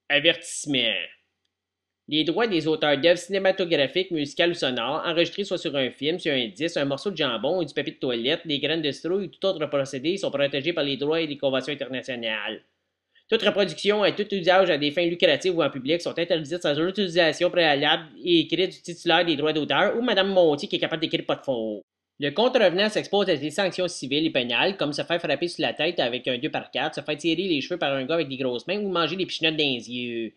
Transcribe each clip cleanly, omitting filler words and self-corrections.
Avertissement. Les droits des auteurs d'œuvres cinématographiques, musicales ou sonores, enregistrés soit sur un film, sur un disque, un morceau de jambon ou du papier de toilette, des graines de citrouille ou tout autre procédé sont protégés par les droits et les conventions internationales. Toute reproduction et tout usage à des fins lucratives ou en public sont interdites sans l'utilisation préalable et écrite du titulaire des droits d'auteur ou Mme Montier qui est capable d'écrire pas de faux. Le contrevenant s'expose à des sanctions civiles et pénales, comme se faire frapper sur la tête avec un 2x4, se faire tirer les cheveux par un gars avec des grosses mains ou manger des pichenottes dans les yeux.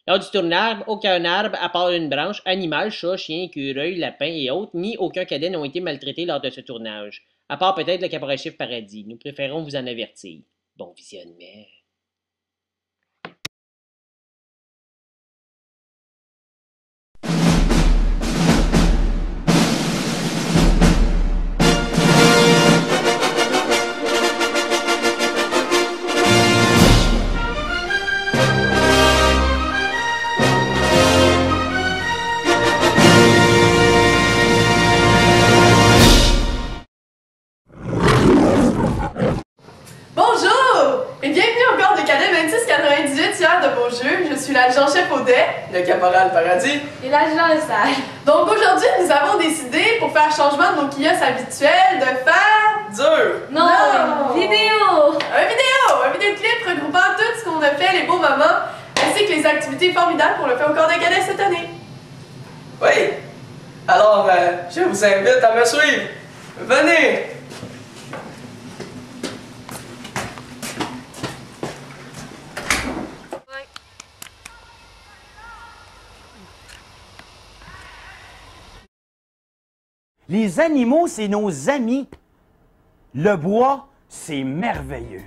Lors du tournage, aucun arbre, à part une branche, animal, chat, chien, écureuil, lapin et autres, ni aucun cadet n'ont été maltraités lors de ce tournage. À part peut-être le caporal Chiffre Paradis. Nous préférons vous en avertir. Bon visionnement. De vos jeux, je suis l'agent-chef Audet, le caporal Paradis et l'agent Lesage. Donc aujourd'hui, nous avons décidé, pour faire changement de nos kiosques habituels, de faire... dur! Non! Vidéo! Un vidéoclip regroupant tout ce qu'on a fait, les beaux moments, ainsi que les activités formidables qu'on a fait au corps des cadets cette année. Oui! Alors, je vous invite à me suivre. Venez! Les animaux, c'est nos amis. Le bois, c'est merveilleux.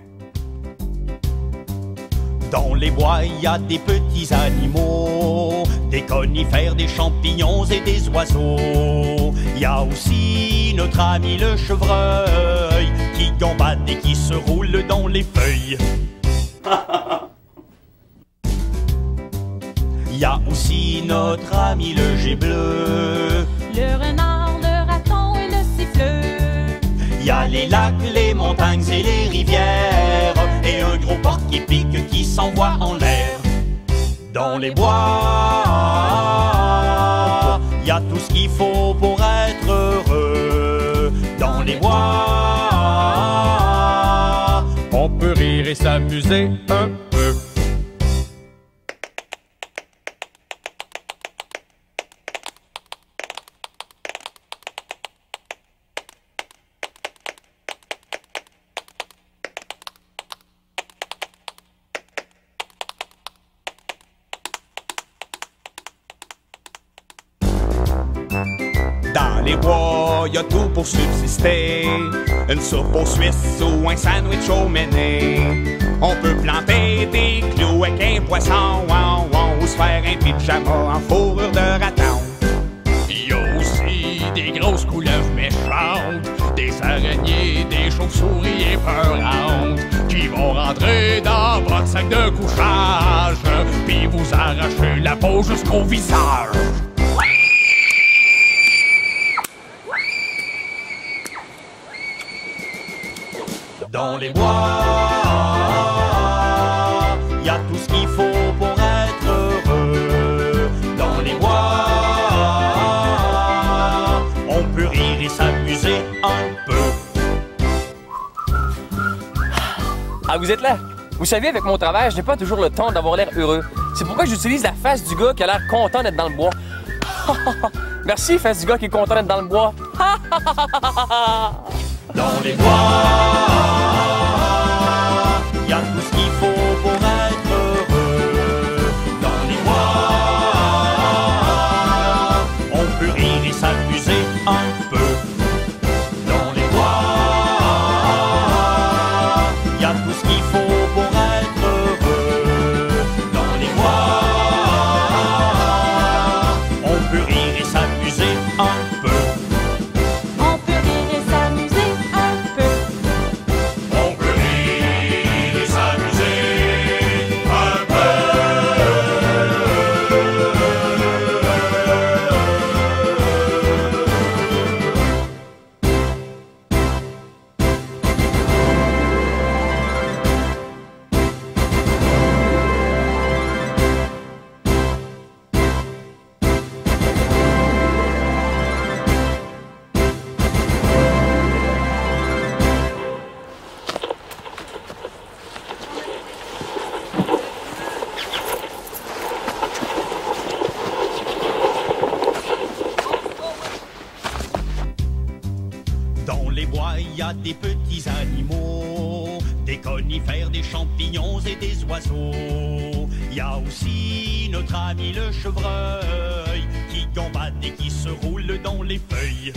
Dans les bois, il y a des petits animaux, des conifères, des champignons et des oiseaux. Il y a aussi notre ami le chevreuil, qui gambade et qui se roule dans les feuilles. Il y a aussi notre ami le jet bleu, le renard, le raton et le siffleux. Il y a les lacs, les montagnes et les rivières, et un gros porc qui pique qui s'envoie en l'air. Dans les bois, il y a tout ce qu'il faut pour être heureux. Dans les bois, on peut rire et s'amuser un peu. Dans les bois, y a tout pour subsister. Une soupe aux Suisses ou un sandwich au méné. On peut planter des clous avec un poisson, ou se faire un pyjama en fourrure de raton. Y a aussi des grosses couleuvres méchantes, des araignées, des chauves-souris épeurantes, qui vont rentrer dans votre sac de couchage, puis vous arracher la peau jusqu'au visage. Dans les bois, il y a tout ce qu'il faut pour être heureux. Dans les bois, on peut rire et s'amuser un peu. Ah, vous êtes là? Vous savez, avec mon travail, je n'ai pas toujours le temps d'avoir l'air heureux. C'est pourquoi j'utilise la face du gars qui a l'air content d'être dans le bois. Merci, face du gars qui est content d'être dans le bois. Dans les bois, il y a tout ce qu'il faut pour être heureux. Dans les bois, on peut rire et s'amuser un peu. Dans les bois, il y a tout ce qu'il faut pour être heureux. Dans les bois, on peut rire et s'amuser un peu. On peut rire et s'amuser un peu. y a des petits animaux, des conifères, des champignons et des oiseaux. Il y a aussi notre ami le chevreuil qui gambade et qui se roule dans les feuilles.